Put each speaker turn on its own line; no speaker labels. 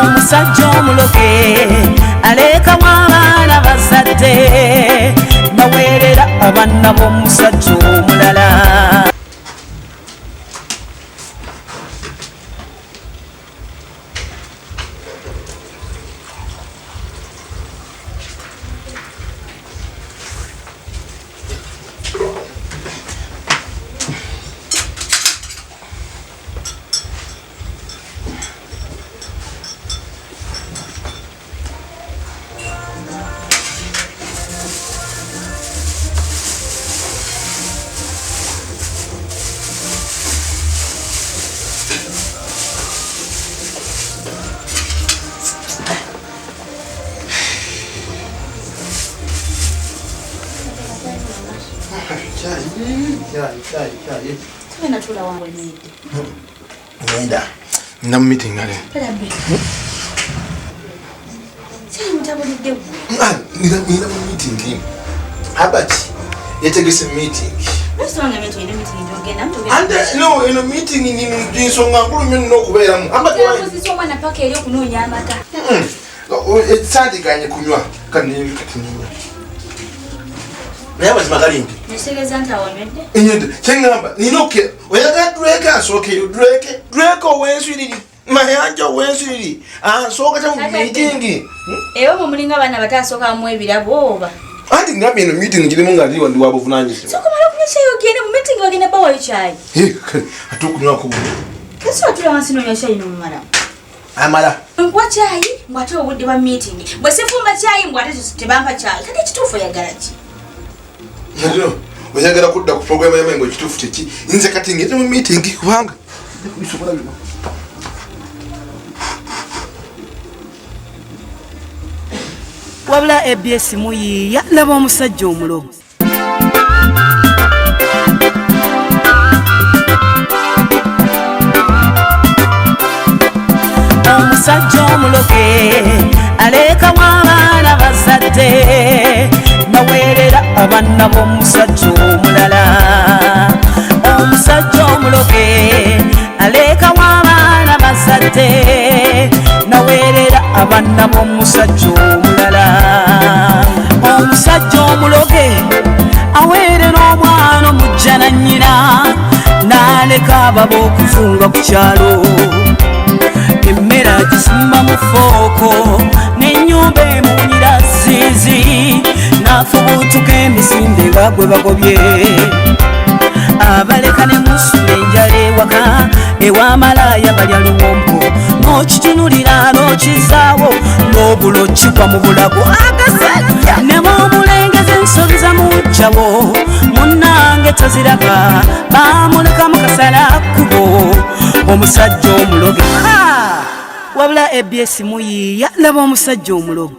omusajja omuloge aleka mwana bazadde baweerera abaana b'omusajja omulala.
Nenda. Nina meeting ale. Nina meeting. Habati. Yetegese meeting. No, in a meeting in Jinsonga, no kubeera. It's Sunday guy kunywa. Kanini katini. Never smuggling. Chengamba, Ninoke, where that drake is okay, you drake, Draco, when sweetie, my angel, when sweetie, and so got meeting.
Ewo mulinga bana batasoka mu ebirabo.
I think that mean a meeting Gimunga do and do above 9.
So come on, you say you get a meeting again about chai.
I took no.
That's what you want to know your shay, madam.
Amala.
What chai? What would the meeting? But if for my chai, what is the bumper child? Can it do for your garage?
No, we are going to put the program language to Fitty in the cutting it meeting.
Wabula ABS muyiya laba omusajja omulogo. Omusajja omuloge aleka abaana bazadde baweerera abaana b'omusajja omulala. Omusajja omuloge aleka abaana bazadde naweerera abaana b'omusajja omulala. Omusajja omuloge aweerera omwana omujja na nnyina n'aleka ababa okufunga ku kyalo. Emmere agisimba mu fooko n'ennyumba emuwunyira ziizi n'afubuutuka emisinde nga gwe bagobye. Abaleka ne musula enjala ewaka ew'amalaaya balya luwombo n'okitunulira n'okizaawo n'obulo kigwa mu bulago agasajja ne bw'omulengeza ensobi za mujjawo munnange toziraba baamulekamu kasala kkubo omusajja omuloge. Wabula ABS muyiya laba omusajja omulogo.